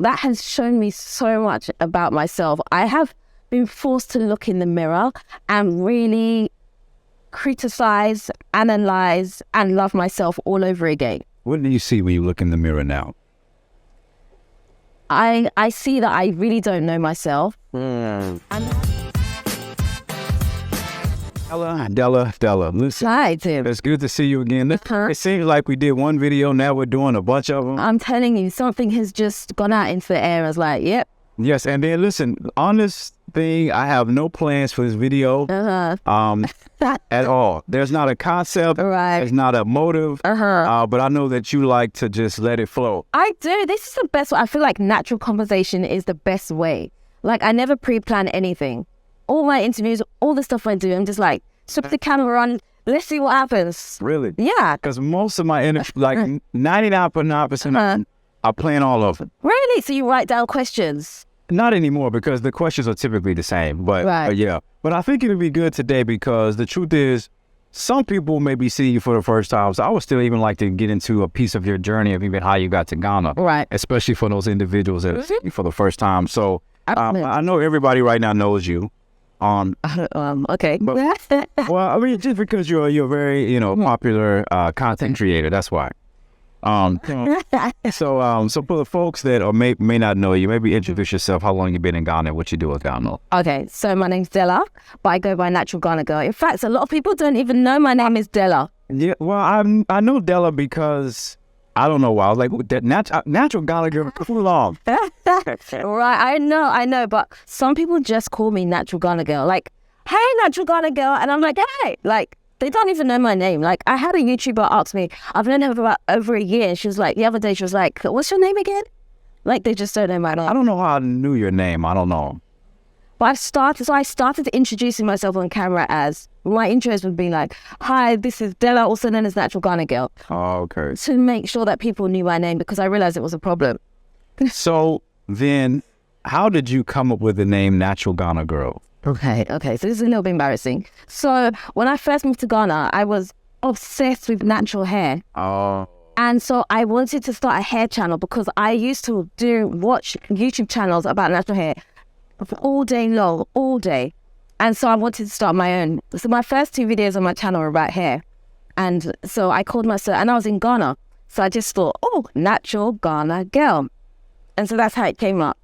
that has shown me so much about myself. I have been forced to look in the mirror and really criticize, analyze, and love myself all over again. What do you see when you look in the mirror now? I see that I really don't know myself. Della, listen. Hi, Tim. It's good to see you again. It seems like we did one video, now we're doing a bunch of them. I'm telling you, something has just gone out into the air. I was like, yep. Yes, and then listen, on this thing, I have no plans for this video at all. There's not a concept. Right. There's not a motive. But I know that you like to just let it flow. I do. This is the best way. I feel like natural conversation is the best way. Like, I never pre-plan anything. All my interviews, all the stuff I do, I'm just like, swap the camera on, let's see what happens. Really? Yeah. Because most of my interviews, like 99.9%, I plan all of it. Really? So you write down questions? Not anymore, because the questions are typically the same. But yeah. But I think it'll be good today, because the truth is, some people may be seeing you for the first time. So I would still even like to get into a piece of your journey of even how you got to Ghana. Right. Especially for those individuals that are seeing you for the first time. So I know everybody right now knows you. Okay. But, well, I mean, just because you're a very, popular content creator, that's why. So for the folks that may not know you, maybe introduce yourself, how long you been in Ghana, and what you do in Ghana. Okay, so my name's Della, but I go by Natural Ghana Girl. In fact, a lot of people don't even know my name is Della. Yeah, well, I know Della because I don't know why. I was like, Natural Ghana Girl, too long. Right, I know, but some people just call me Natural Ghana Girl. Like, hey, Natural Ghana Girl, and I'm like, hey, like, they don't even know my name. Like, I had a YouTuber ask me, I've known her for about over a year, and she was like, the other day, she was like, what's your name again? Like, they just don't know my name. I don't know how I knew your name. I don't know. But I started introducing myself on camera as, my intros would be like, hi, this is Della, also known as Natural Ghana Girl. Oh, okay. To make sure that people knew my name, because I realized it was a problem. So then, how did you come up with the name Natural Ghana Girl? Okay, so this is a little bit embarrassing. So when I first moved to Ghana, I was obsessed with natural hair. Oh. And so I wanted to start a hair channel, because I used to watch YouTube channels about natural hair all day long, all day. And so I wanted to start my own. So my first 2 videos on my channel were about hair. And so I called myself, and I was in Ghana. So I just thought, oh, Natural Ghana Girl. And so that's how it came up.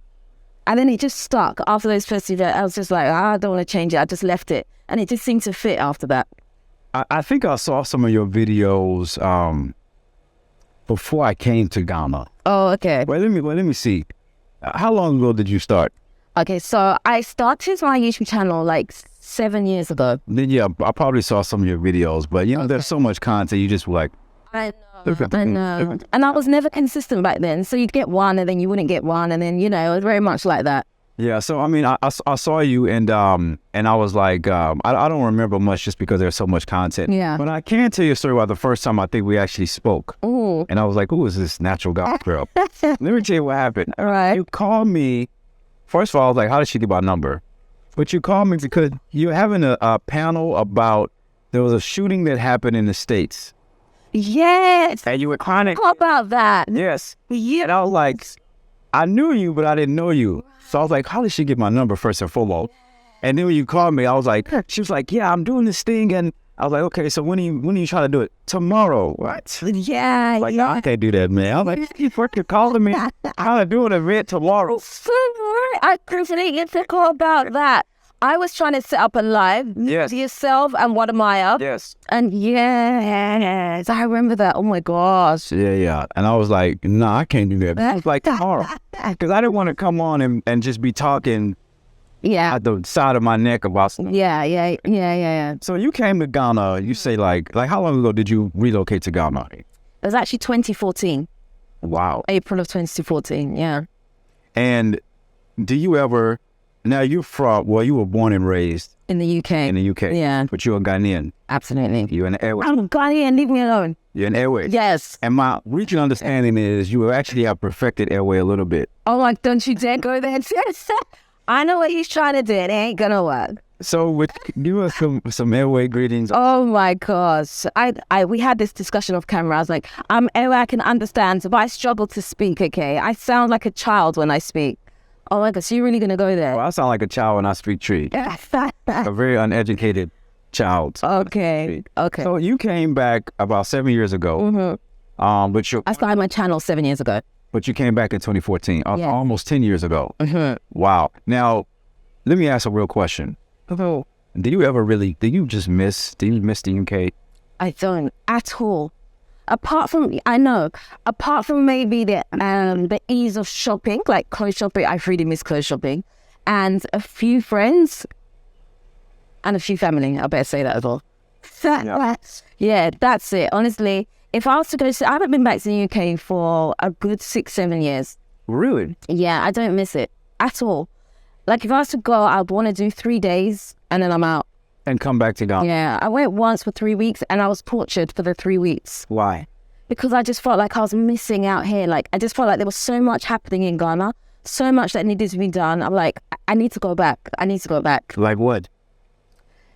And then it just stuck. After those first 2 videos, I was just like, I don't want to change it. I just left it. And it just seemed to fit after that. I think I saw some of your videos before I came to Ghana. Oh, okay. Well, let me see. How long ago did you start? Okay, so I started my YouTube channel like 7 years ago. Then, yeah, I probably saw some of your videos, but there's so much content, you just like... I know. And I was never consistent back then. So you'd get one, and then you wouldn't get one, and then, it was very much like that. Yeah, so I mean, I saw you, and I was like, I don't remember much just because there's so much content. Yeah. But I can tell you a story about the first time I think we actually spoke. Ooh. And I was like, who is this Natural Ghana Girl? Let me tell you what happened. All right. You called me. First of all, I was like, how did she get my number? But you called me because you're having a panel about, there was a shooting that happened in the States. Yes. And you were kind of... How about that? Yes. Yeah. And I was like, I knew you, but I didn't know you. So I was like, how did she get my number first and foremost? And then when you called me, I was like, she was like, yeah, I'm doing this thing. And I was like, okay, so when are you trying to do it? Tomorrow. What? Yeah. Like, no, I can't do that, man. I was like, you fucking calling me. How to do an event tomorrow. I completely forgot about that. I was trying to set up a live with yourself and Wadamaya. Yes. And yes, I remember that. Oh my gosh. Yeah. And I was like, nah, I can't do that. I was like, tomorrow. Because I didn't want to come on and just be talking at the side of my neck about stuff. Yeah. So you came to Ghana, you say like how long ago did you relocate to Ghana? It was actually 2014. Wow. April of 2014, yeah. And do you ever... Now, you were born and raised... In the UK. In the UK. Yeah. But you're a Ghanaian. Absolutely. You're an Airways. I'm Ghanaian, leave me alone. You're an Airways. Yes. And my regional understanding is you actually have perfected Airway a little bit. Oh, like, don't you dare go there. I know what he's trying to do. It ain't gonna work. So give us some airway greetings. Oh my gosh. We had this discussion off camera. I was like, I can understand, but I struggle to speak, okay? I sound like a child when I speak. Oh my gosh, you're really going to go there? Well, I sound like a child when I speak tree. A very uneducated child. Okay. So you came back about 7 years ago. Mm-hmm. But I started my channel 7 years ago. But you came back in 2014, Yeah. almost 10 years ago. Mm-hmm. Wow. Now, let me ask a real question. Mm-hmm. Do you miss the UK? I don't at all. Apart from maybe the ease of shopping, like clothes shopping, I really miss clothes shopping, and a few friends, and a few family. I better say that as well. Yeah, that's it. Honestly, if I was to I haven't been back to the UK for a good 6-7 years. Really? Yeah, I don't miss it at all. Like if I was to go, I'd want to do 3 days and then I'm out. And come back to Ghana? Yeah, I went once for 3 weeks and I was tortured for the 3 weeks. Why? Because I just felt like I was missing out here. Like I just felt like there was so much happening in Ghana, so much that needed to be done. I'm like, I need to go back. Like what?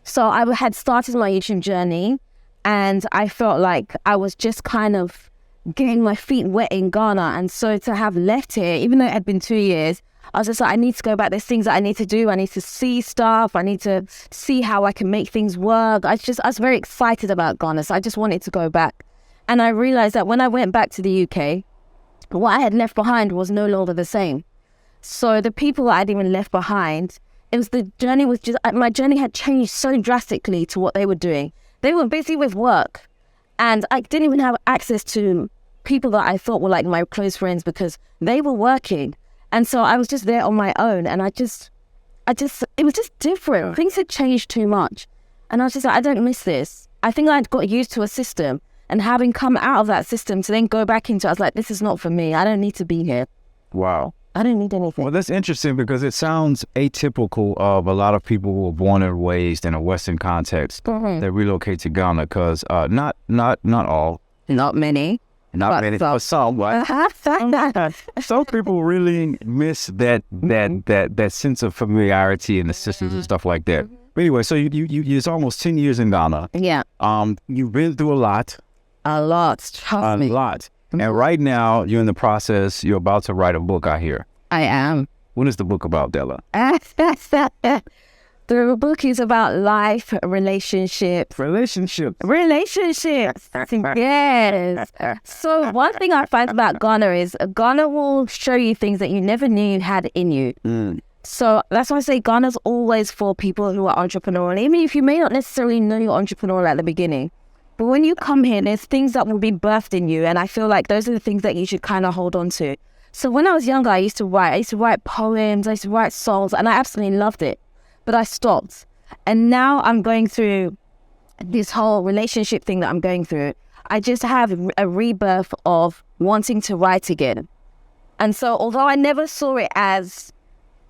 So I had started my YouTube journey and I felt like I was just kind of getting my feet wet in Ghana. And so to have left here, even though it had been 2 years, I was just like, I need to go back. There's things that I need to do. I need to see stuff. I need to see how I can make things work. I was very excited about Ghana. So I just wanted to go back. And I realized that when I went back to the UK, what I had left behind was no longer the same. So the people that I'd even left behind, my journey had changed so drastically to what they were doing. They were busy with work. And I didn't even have access to people that I thought were like my close friends because they were working. And so I was just there on my own and it was just different. Things had changed too much. And I was just like, I don't miss this. I think I'd got used to a system and having come out of that system to then go back into it, I was like, this is not for me. I don't need to be here. Wow. I don't need anything. Well, that's interesting because it sounds atypical of a lot of people who were born and raised in a Western context that relocate to Ghana because not all. Not many. Not many, but some. Some people really miss that sense of familiarity and the systems and stuff like that. But anyway, so you it's almost 10 years in Ghana. Yeah. You've been through a lot. A lot. Trust me. A lot. And right now, you're in the process. You're about to write a book, I hear. I am. What is the book about, Della? The book is about life, relationships. Relationships. Yes. So one thing I find about Ghana is Ghana will show you things that you never knew you had in you. So that's why I say Ghana's always for people who are entrepreneurial. Even if you may not necessarily know you're entrepreneurial at the beginning. But when you come here, there's things that will be birthed in you. And I feel like those are the things that you should kind of hold on to. So when I was younger, I used to write poems, I used to write songs, and I absolutely loved it. But I stopped. And now I'm going through this whole relationship thing that I'm going through. I just have a rebirth of wanting to write again. And so although I never saw it as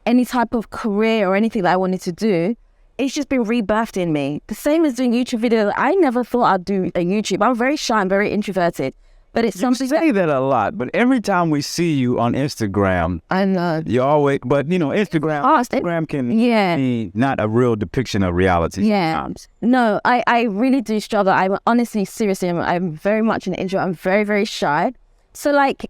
any type of career or anything that I wanted to do, it's just been rebirthed in me. The same as doing YouTube videos. I never thought I'd do a YouTube. I'm very shy. I'm very introverted. But it's something. You say that a lot, but every time we see you on Instagram, I know. You always, but you know, Instagram can be not a real depiction of reality. Yeah. Sometimes. No, I really do struggle. I'm honestly, seriously, I'm very much an introvert. I'm very, very shy. So like,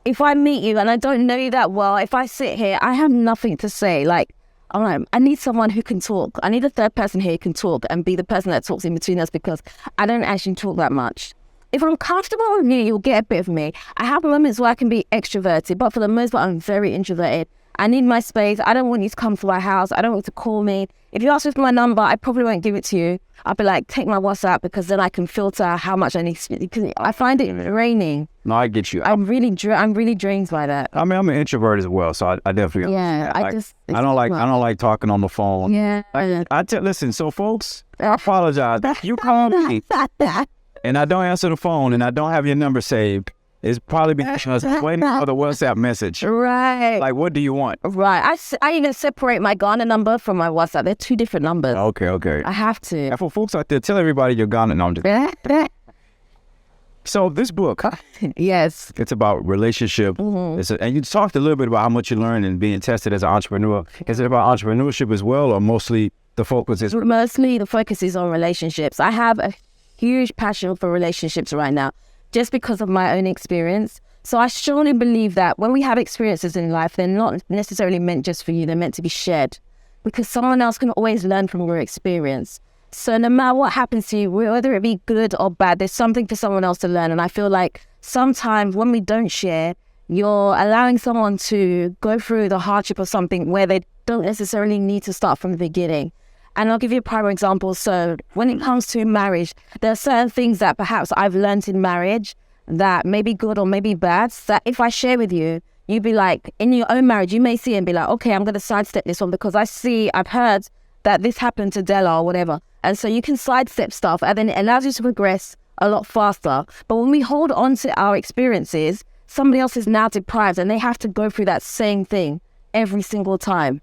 if I meet you and I don't know you that well, if I sit here, I have nothing to say. Like, I'm like, I need someone who can talk. I need a third person here who can talk and be the person that talks in between us because I don't actually talk that much. If I'm comfortable with you, you'll get a bit of me. I have moments where I can be extroverted, but for the most part, I'm very introverted. I need my space. I don't want you to come to my house. I don't want you to call me. If you ask me for my number, I probably won't give it to you. I'll be like, take my WhatsApp because then I can filter how much I need to speak. Because I find it draining. No, I get you. I'm really drained by that. I mean, I'm an introvert as well, so I definitely. Yeah, I don't like talking on the phone. Yeah. Listen. So, folks, I apologize. You call me, and I don't answer the phone, and I don't have your number saved. It's probably because I was waiting for the WhatsApp message. Right. Like, what do you want? Right. I even separate my Ghana number from my WhatsApp. They're two different numbers. Okay. I have to. And for folks out there, tell everybody your Ghana number. So this book, yes, it's about relationship. And you talked a little bit about how much you learned and being tested as an entrepreneur. Is it about entrepreneurship as well, or mostly the focus is? Mostly the focus is on relationships. I have a huge passion for relationships right now, just because of my own experience. So I strongly believe that when we have experiences in life, they're not necessarily meant just for you, they're meant to be shared, because someone else can always learn from your experience. So no matter what happens to you, whether it be good or bad, there's something for someone else to learn. And I feel like sometimes when we don't share, you're allowing someone to go through the hardship of something where they don't necessarily need to start from the beginning. And I'll give you a prime example. So when it comes to marriage, there are certain things that perhaps I've learned in marriage that may be good or may be bad, that if I share with you, you'd be like, in your own marriage, you may see it and be like, okay, I'm going to sidestep this one because I've heard that this happened to Della or whatever. And so you can sidestep stuff and then it allows you to progress a lot faster. But when we hold on to our experiences, somebody else is now deprived and they have to go through that same thing every single time.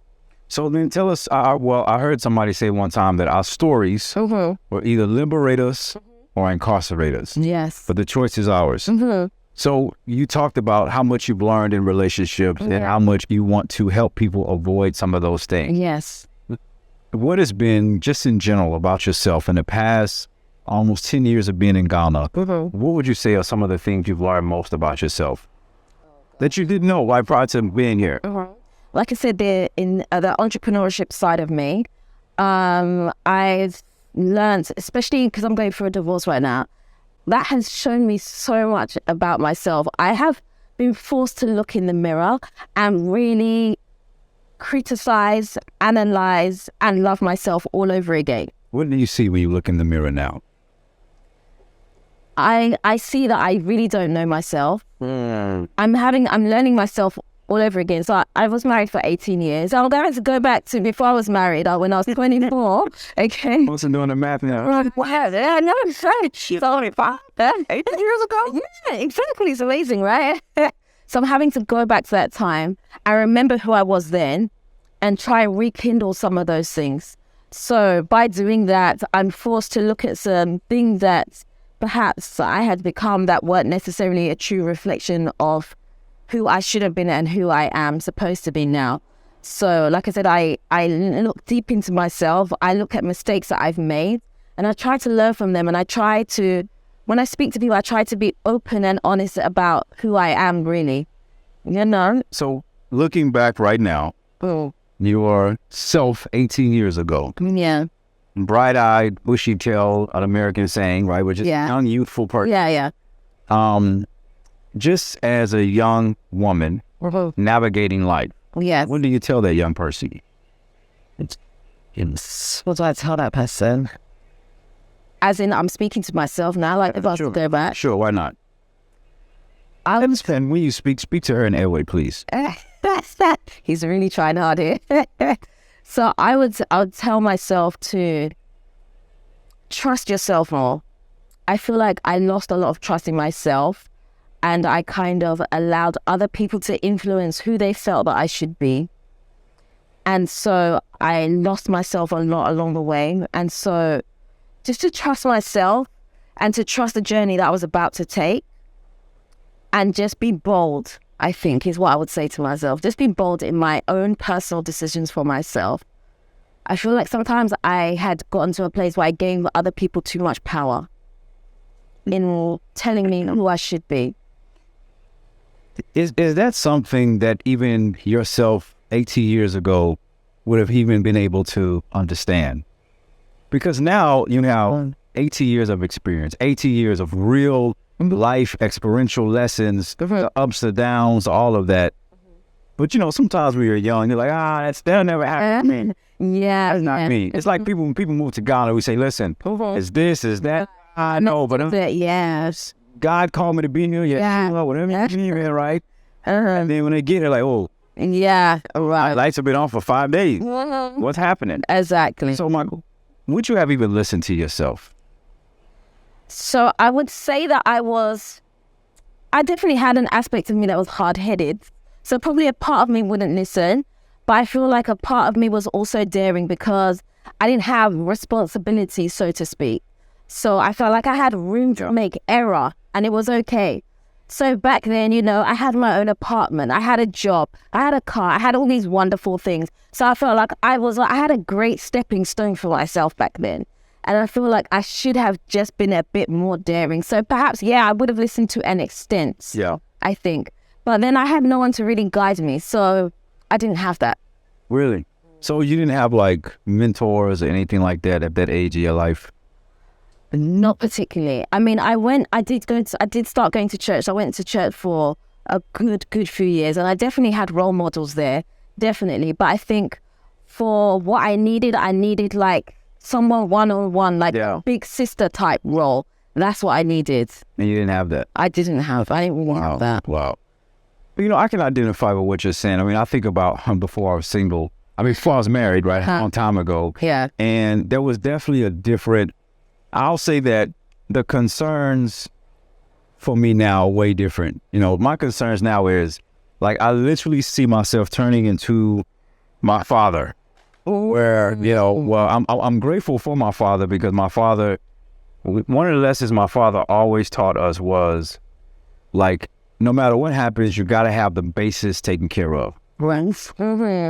So then tell us, well, I heard somebody say one time that our stories will either liberate us or incarcerate us. Yes. But the choice is ours. So you talked about how much you've learned in relationships and how much you want to help people avoid some of those things. Yes. What has been, just in general, about yourself in the past almost 10 years of being in Ghana? What would you say are some of the things you've learned most about yourself that you didn't know right prior to being here? Like I said, in the entrepreneurship side of me, I've learned, especially because I'm going through a divorce right now, that has shown me so much about myself. I have been forced to look in the mirror and really criticize, analyze, and love myself all over again. What do you see when you look in the mirror now? I see that I really don't know myself. I'm learning myself all over again. So I was married for 18 years. I'm going to go back to before I was married, when I was 24. Okay. I wasn't doing the math now. Wow, yeah, no, it's right. She's only 18 years ago. Yeah, exactly. It's amazing, right? So I'm having to go back to that time. I remember who I was then and try and rekindle some of those things. So by doing that, I'm forced to look at some things that perhaps I had become that weren't necessarily a true reflection of who I should have been and who I am supposed to be now. So like I said, I look deep into myself. I look at mistakes that I've made and I try to learn from them. And I try to, when I speak to people, I try to be open and honest about who I am really, you know? So looking back right now, your self 18 years ago. Yeah. Bright-eyed, bushy-tailed, an American saying, right? Which is young, youthful person. Yeah. Just as a young woman navigating life, what do you tell that young person? What do I tell that person? As in, I'm speaking to myself now, like if I was to go back. Sure, why not? And when you speak to her in airway, please. He's really trying hard here. So I would tell myself to trust yourself more. I feel like I lost a lot of trust in myself. And I kind of allowed other people to influence who they felt that I should be. And so I lost myself a lot along the way. And so just to trust myself and to trust the journey that I was about to take and just be bold, I think is what I would say to myself. Just be bold in my own personal decisions for myself. I feel like sometimes I had gotten to a place where I gave other people too much power in telling me who I should be. Is that something that even yourself 18 years ago would have even been able to understand? Because now you have 18 years of experience, 18 years of real life experiential lessons, the ups and downs, all of that. But sometimes when you're young, you're like, that'll never happen to me. Yeah. That's not me. It's like people move to Ghana, we say, listen, is this, is that? I know, but yes. God called me to be here. Whatever you need, right? And then when they get it, like, right. Lights have been on for 5 days. What's happening? Exactly. So, Michael, would you have even listened to yourself? So I would say that I definitely had an aspect of me that was hard-headed. So probably a part of me wouldn't listen, but I feel like a part of me was also daring because I didn't have responsibility, so to speak. So I felt like I had room to make error and it was okay. So back then, you know, I had my own apartment, I had a job, I had a car, I had all these wonderful things. So I felt like I had a great stepping stone for myself back then. And I feel like I should have just been a bit more daring. So perhaps, yeah, I would have listened to an extent, I think. But then I had no one to really guide me. So I didn't have that. Really? So you didn't have like mentors or anything like that at that age of your life? Not particularly. I mean, I did start going to church. I went to church for a good few years, and I definitely had role models there, definitely. But I think for what I needed like someone one-on-one, like a big sister type role. That's what I needed. And you didn't have that? I didn't have that. Wow. But, you know, I can identify with what you're saying. I mean, I think about before I was single. I mean, before I was married, right, a long time ago. Yeah. And there was definitely a different, I'll say that the concerns for me now are way different. You know, my concerns now is, like, I literally see myself turning into my father. Where, you know, well, I'm grateful for my father, because my father, one of the lessons my father always taught us was, like, no matter what happens, you got to have the basis taken care of. Right.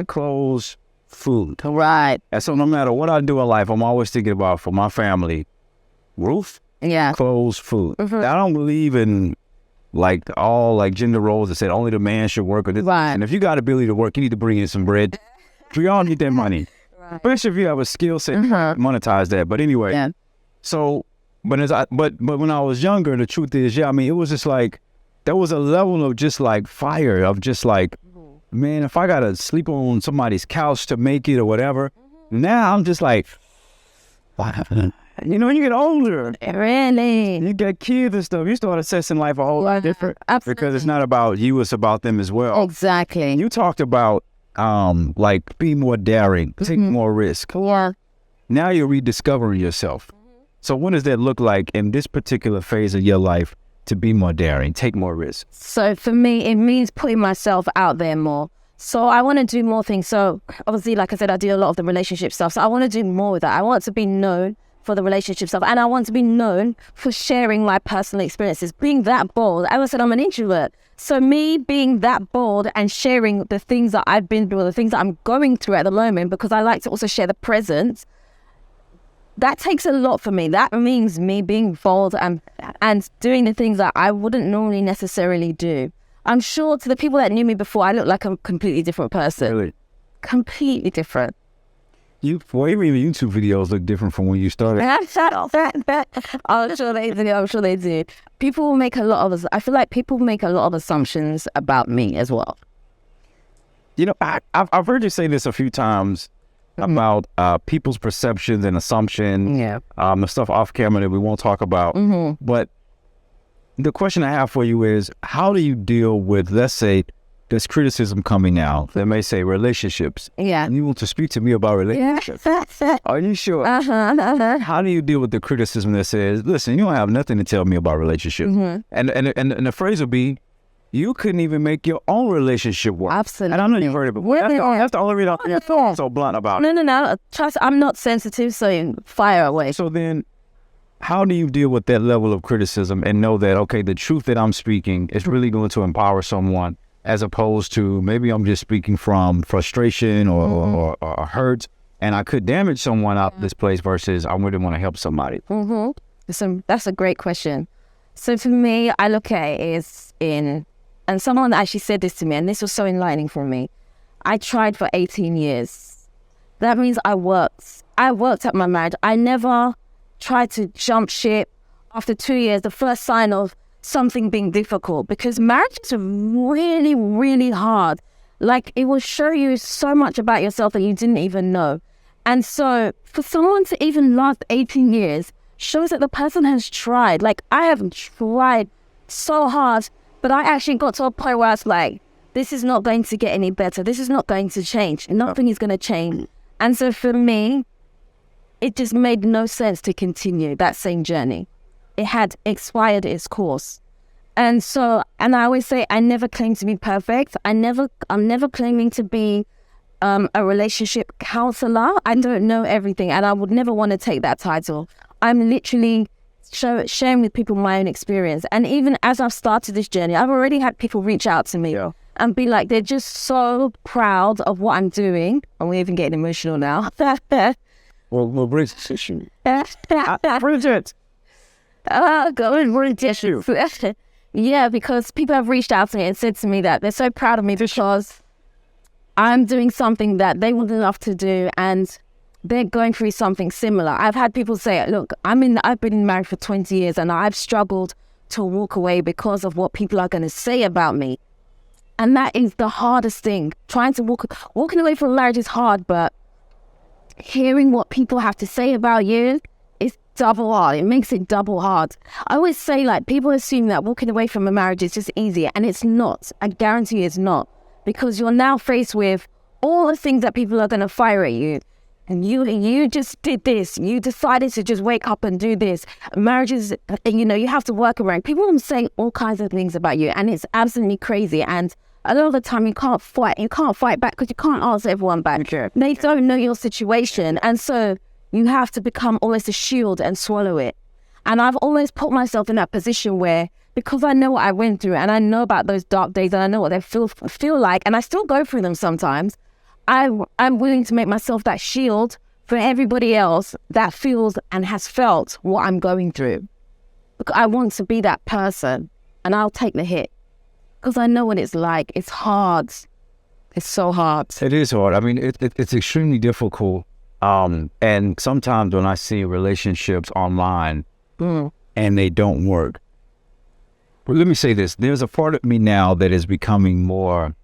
Clothes, food. Right. And so no matter what I do in life, I'm always thinking about, for my family, roof, clothes, food. I don't believe in like all like gender roles that said only the man should work. Or this. Right. And if you got ability to work, you need to bring in some bread. We all need that money. Right. Especially if you have a skill set, monetize that. But anyway, so, but when I was younger, the truth is, I mean, it was just like, there was a level of just like fire of just like, man, if I got to sleep on somebody's couch to make it or whatever, now I'm just like, you know, when you get older, really, you get kids and stuff, you start assessing life a whole lot different. Absolutely. Because it's not about you, it's about them as well. Exactly. You talked about like be more daring, take more risk. Yeah. Now you're rediscovering yourself. So what does that look like in this particular phase of your life to be more daring, take more risk? So for me, it means putting myself out there more. So I want to do more things. So obviously, like I said, I do a lot of the relationship stuff. So I want to do more of that. I want to be known for the relationship stuff, and I want to be known for sharing my personal experiences, being that bold. As I said, I'm an introvert. So me being that bold and sharing the things that I've been through, the things that I'm going through at the moment, because I like to also share the present, that takes a lot for me. That means me being bold and doing the things that I wouldn't normally necessarily do. I'm sure to the people that knew me before, I look like a completely different person. Really? Completely different. Well, even your YouTube videos look different from when you started. I'm sure they do. I'm sure they do. People make a lot of, I feel like people make a lot of assumptions about me as well. You know, I've heard you say this a few times about people's perceptions and assumptions. The stuff off camera that we won't talk about. But the question I have for you is, how do you deal with, let's say, there's criticism coming out that may say relationships. And you want to speak to me about relationships. Are you sure? How do you deal with the criticism that says, listen, you don't have nothing to tell me about relationships? And the phrase would be, you couldn't even make your own relationship work. Absolutely. And I know you've heard it before. That's the only reason I'm so blunt about it. No. Trust, I'm not sensitive, so fire away. So then, how do you deal with that level of criticism and know that, okay, the truth that I'm speaking is really going to empower someone, as opposed to maybe I'm just speaking from frustration or hurt, and I could damage someone out this place versus I really want to help somebody? That's a great question. So for me, I look at it as and someone actually said this to me, and this was so enlightening for me. I tried for 18 years. That means I worked at my marriage. I never tried to jump ship after 2 years, the first sign of something being difficult, because marriage is really, really hard. Like, it will show you so much about yourself that you didn't even know. And so for someone to even last 18 years shows that the person has tried. Like, I have tried so hard, but I actually got to a point where I was like, this is not going to get any better. This is not going to change. Nothing is going to change. And so for me, it just made no sense to continue that same journey. It had expired its course. And I always say, I never claim to be perfect. I'm never claiming to be a relationship counselor. I don't know everything, and I would never want to take that title. I'm literally sharing with people my own experience. And even as I've started this journey, I've already had people reach out to me and be like, they're just so proud of what I'm doing. And we're even getting emotional now. Well, Bridget. Bridget. Oh, go and Bridget. Yeah, because people have reached out to me and said to me that they're so proud of me because I'm doing something that they would love to do, and they're going through something similar. I've had people say, look, I've been married for 20 years and I've struggled to walk away because of what people are going to say about me. And that is the hardest thing. Walking away from marriage is hard, but hearing what people have to say about you is double hard. It makes it double hard. I always say, like, people assume that walking away from a marriage is just easier, and it's not. I guarantee you it's not, because you're now faced with all the things that people are going to fire at you. And you just did this. You decided to just wake up and do this. Marriages, you have to work around. People are saying all kinds of things about you, and it's absolutely crazy. And a lot of the time you can't fight. You can't fight back because you can't answer everyone back. Sure. They don't know your situation. And so you have to become almost a shield and swallow it. And I've always put myself in that position where, because I know what I went through and I know about those dark days and I know what they feel like, and I still go through them sometimes, I'm willing to make myself that shield for everybody else that feels and has felt what I'm going through. Because I want to be that person, and I'll take the hit because I know what it's like. It's hard. It's so hard. It is hard. I mean, it's extremely difficult. And sometimes when I see relationships online and they don't work, well, let me say this. There's a part of me now that is becoming more,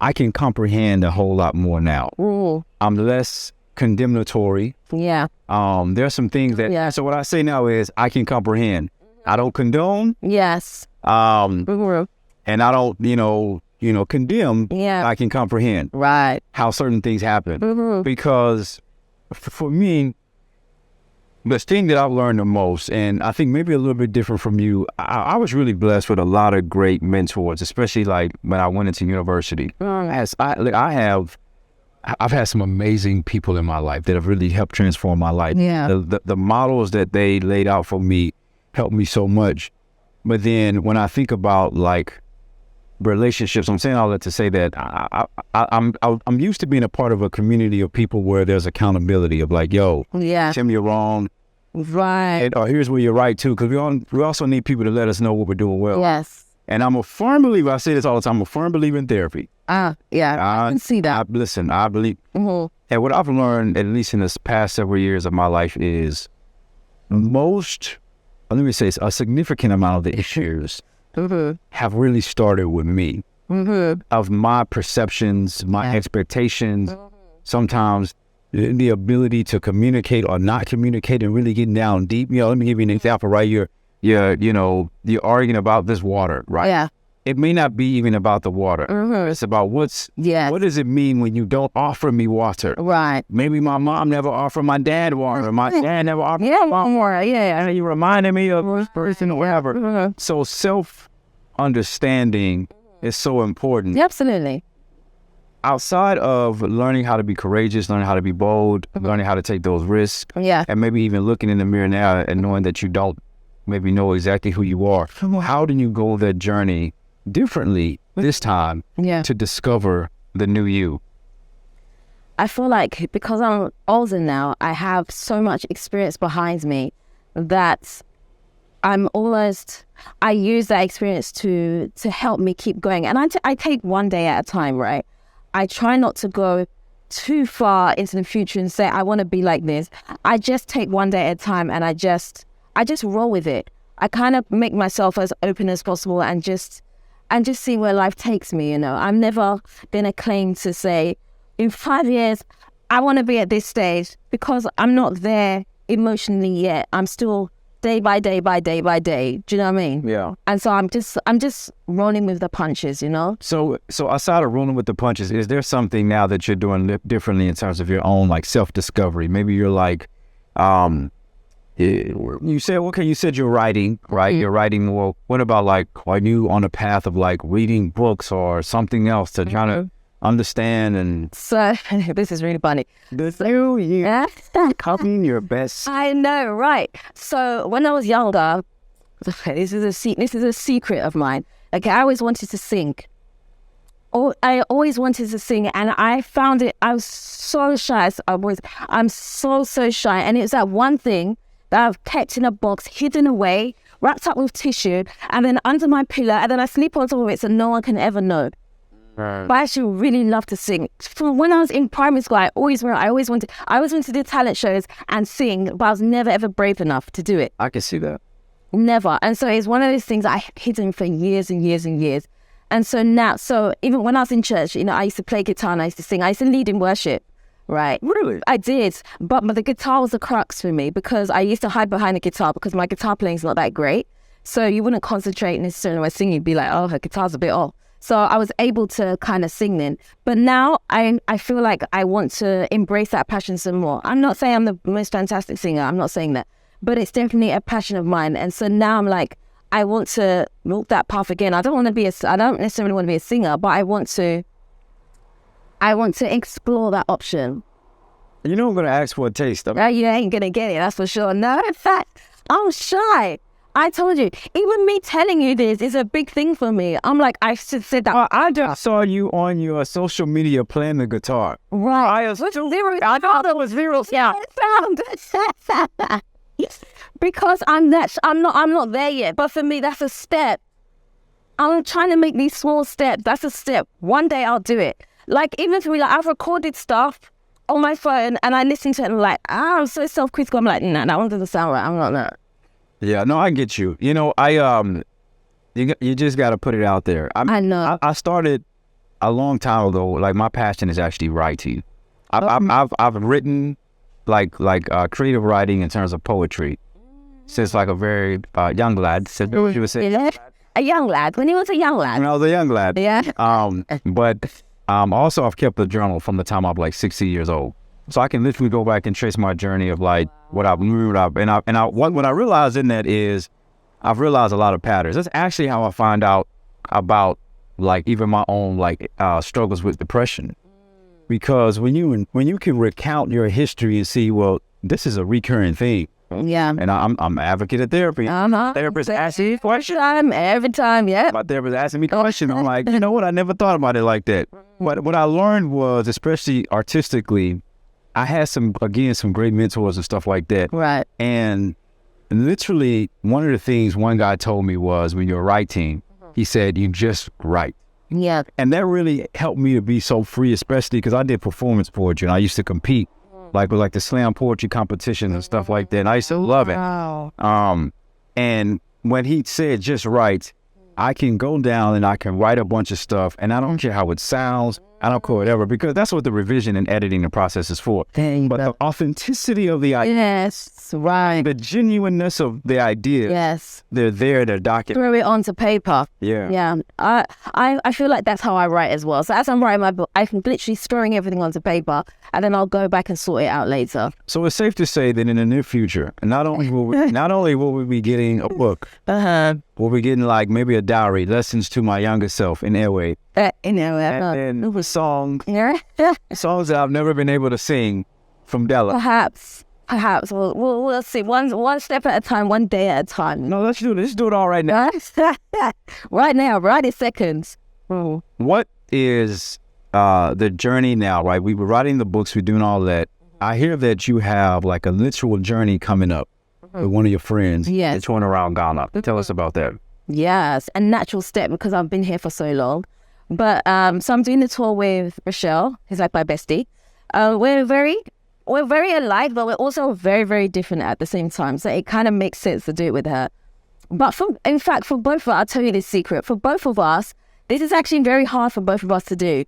I can comprehend a whole lot more now. Ooh. I'm less condemnatory. Yeah. There are some things that, so what I say now is I can comprehend. I don't condone. Yes. And I don't, condemn. Yeah. I can comprehend. Right. How certain things happen. Because for me, the thing that I've learned the most, and I think maybe a little bit different from you, I was really blessed with a lot of great mentors, especially like when I went into university. I've had some amazing people in my life that have really helped transform my life. Yeah. The models that they laid out for me helped me so much. But then when I think about like relationships, I'm saying all that to say that I'm used to being a part of a community of people where there's accountability of like, yo, Tim, you're wrong. Right. Or here's where you're right too, because we also need people to let us know what we're doing well. Yes. And I'm a firm believer, I say this all the time, I'm a firm believer in therapy. Yeah, I can see that. I believe. And what I've learned, at least in this past several years of my life, is a significant amount of the issues have really started with me. Of my perceptions, my expectations, sometimes the ability to communicate or not communicate and really getting down deep. Let me give you an example, right? You're arguing about this water, right? Yeah. It may not be even about the water. It's about what does it mean when you don't offer me water? Right. Maybe my mom never offered my dad water. My dad never offered my mom water. Yeah. And you reminded me of this person or whatever. So self-understanding is so important. Yeah, absolutely. Outside of learning how to be courageous, learning how to be bold, learning how to take those risks, and maybe even looking in the mirror now and knowing that you don't maybe know exactly who you are, how do you go that journey differently this time to discover the new you? I feel like because I'm older now, I have so much experience behind me that I use that experience to help me keep going. And I take one day at a time, right? I try not to go too far into the future and say, I want to be like this. I just take one day at a time and I just roll with it. I kind of make myself as open as possible and just see where life takes me, I'm never going to claim to say, in 5 years, I want to be at this stage, because I'm not there emotionally yet. I'm still day by day by day by day. Do you know what I mean? Yeah. And so I'm just rolling with the punches, So aside of rolling with the punches, is there something now that you're doing differently in terms of your own like self-discovery? Maybe you're like, you said you're writing, right? You're writing. Well, what about like, are you on a path of like reading books or something else to try to understand and So this is really funny. copying your best. I know, right? So when I was younger, this is a secret of mine. Okay, I always wanted to sing. I always wanted to sing, and I found it. I was so shy. I'm so shy, and it was that one thing that I've kept in a box, hidden away, wrapped up with tissue, and then under my pillow, and then I sleep on top of it so no one can ever know. But I actually really love to sing. From when I was in primary school, I always wanted to do talent shows and sing, but I was never ever brave enough to do it. I can see that. Never. And so it's one of those things I hidden for years and years and years. And so now, even when I was in church, I used to play guitar and I used to sing. I used to lead in worship, right? Really? I did. But the guitar was the crux for me because I used to hide behind the guitar because my guitar playing is not that great. So you wouldn't concentrate necessarily when singing. You'd be like, oh, her guitar's a bit off. So I was able to kind of sing then. But now I feel like I want to embrace that passion some more. I'm not saying I'm the most fantastic singer. I'm not saying that. But it's definitely a passion of mine. And so now I'm like, I want to walk that path again. I don't necessarily want to be a singer, but I want to explore that option. You know I'm going to ask for a taste of it. You ain't going to get it, that's for sure. No, in fact, I'm shy. I told you, even me telling you this is a big thing for me. I'm like, I should said that. I just saw you on your social media playing the guitar. Right. I thought it was zero. Yeah. Because I'm not there yet. But for me, that's a step. I'm trying to make these small steps. That's a step. One day I'll do it. Like, even for me, like, I've recorded stuff on my phone and I listen to it and I'm like, I'm so self-critical. I'm like, nah, that one doesn't sound right. I'm not that. Yeah, no, I get you. You just got to put it out there. I know. I started a long time ago. Like, my passion is actually writing. I've written like creative writing in terms of poetry since like a very young lad. Since you would say a young lad when he was a young lad. When I was a young lad. Yeah. But also I've kept a journal from the time I was like 60 years old, so I can literally go back and trace my journey of like what I've learned. What I realized in that is I've realized a lot of patterns. That's actually how I find out about like even my own like struggles with depression. Because when you can recount your history and see, well, this is a recurring thing. Yeah. And I'm an advocate of therapy. Therapist asking me questions. Every time, yeah. My therapist asking me questions. I'm like, you know what? I never thought about it like that. But what I learned was, especially artistically, I had some great mentors and stuff like that. Right. And literally, one of the things one guy told me was, when you're writing, he said, you just write. Yeah. And that really helped me to be so free, especially because I did performance poetry and I used to compete with like the slam poetry competitions and stuff like that. And I used to love it. Wow. And when he said just write, I can go down and I can write a bunch of stuff and I don't care how it sounds. I don't care whatever, because that's what the revision and editing the process is for. But the authenticity of the idea. Yes, right. The genuineness of the idea. Yes. They're there, they're documented. Throw it onto paper. Yeah. Yeah. I feel like that's how I write as well. So as I'm writing my book, I can literally throwing everything onto paper and then I'll go back and sort it out later. So it's safe to say that in the near future, not only will we be getting a book, we'll be getting like maybe a diary, lessons to my younger self in airway. And then songs that I've never been able to sing from Della. Perhaps we'll see. One step at a time, one day at a time. No, let's do it. Let's do it all right now. Right now, right in seconds. What is the journey now? Right, we were writing the books, we're doing all that. I hear that you have like a literal journey coming up with one of your friends. Yes, it's going around Ghana. Tell us about that. Yes, a natural step because I've been here for so long. But so I'm doing the tour with Rochelle, who's like my bestie. We're very alike, but we're also very, very different at the same time. So it kind of makes sense to do it with her. But for both of us, I'll tell you this secret. For both of us, this is actually very hard for both of us to do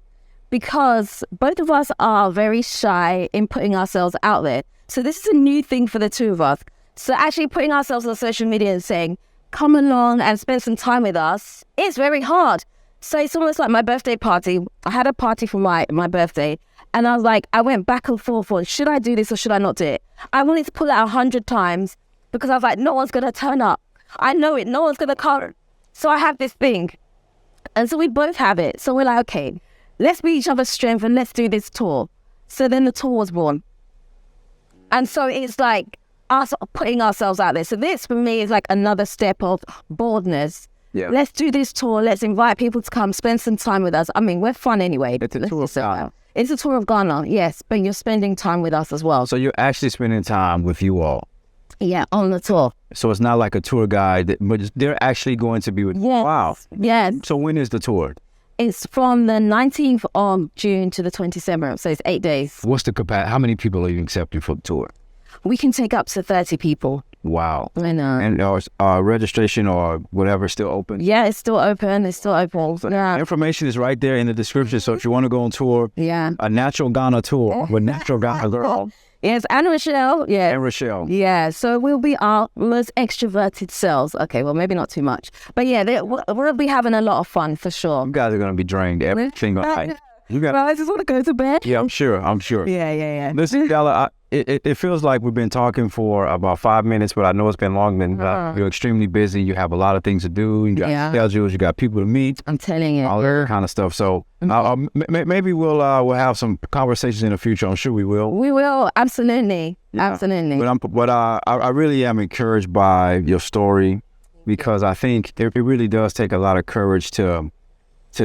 because both of us are very shy in putting ourselves out there. So this is a new thing for the two of us. So actually putting ourselves on social media and saying, come along and spend some time with us, it's very hard. So it's almost like my birthday party. I had a party for my birthday and I was like, I went back and forth on, should I do this or should I not do it? I wanted to pull it out 100 times because I was like, no one's going to turn up. I know it. No one's going to come. So I have this thing. And so we both have it. So we're like, okay, let's be each other's strength and let's do this tour. So then the tour was born. And so it's like us putting ourselves out there. So this for me is like another step of boldness. Yeah. Let's do this tour. Let's invite people to come spend some time with us. I mean, we're fun anyway. It's a Let's tour of just say Ghana. that. It's a tour of Ghana, yes, but you're spending time with us as well. So you're actually spending time with you all. Yeah, on the tour. So it's not like a tour guide, but they're actually going to be with you. Yes. Wow. Yeah. So when is the tour? It's from the 19th of June to the 27th, so it's 8 days. What's the capacity? How many people are you accepting for the tour? We can take up to 30 people. Wow. I know. And registration or whatever still open? Yeah, it's still open. It's still open. So Yeah. information is right there in the description. So if you want to go on tour, Yeah. a Natural Ghana tour with Natural Ghana Girl Yes, and Rochelle. Yeah. and Rochelle. Yeah, so we'll be our most extroverted selves. Okay, well, maybe not too much. But yeah, we'll be having a lot of fun for sure. You guys are going to be drained every single night. You got. Well, I just want to go to bed. Yeah, I'm sure. Yeah. Listen, Della, it feels like we've been talking for about 5 minutes, but I know it's been longer than that. You're extremely busy. You have a lot of things to do. You got schedules. You got people to meet. I'm telling you. All that kind of stuff. So maybe we'll have some conversations in the future. I'm sure we will. We will. Absolutely. Yeah. Absolutely. But I really am encouraged by your story because I think it really does take a lot of courage to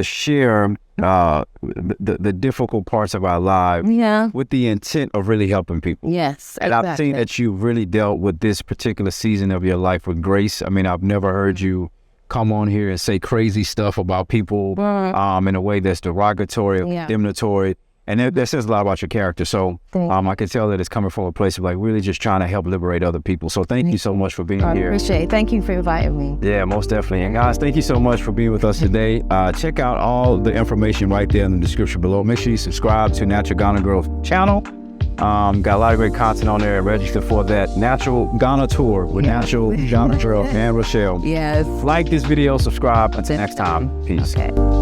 share the difficult parts of our lives with the intent of really helping people. Yes, and I've seen that you've really dealt with this particular season of your life with grace. I mean, I've never heard you come on here and say crazy stuff about people in a way that's derogatory or condemnatory. And that says a lot about your character. So I can tell that it's coming from a place of like really just trying to help liberate other people. So thank you so much for being here. I appreciate it. Thank you for inviting me. Yeah, most definitely. And guys, thank you so much for being with us today. Check out all the information right there in the description below. Make sure you subscribe to Natural Ghana Girl channel. Got a lot of great content on there and register for that Natural Ghana tour with Natural Ghana Girl and Rochelle. Yes. Like this video, subscribe. Until next time, peace. Okay.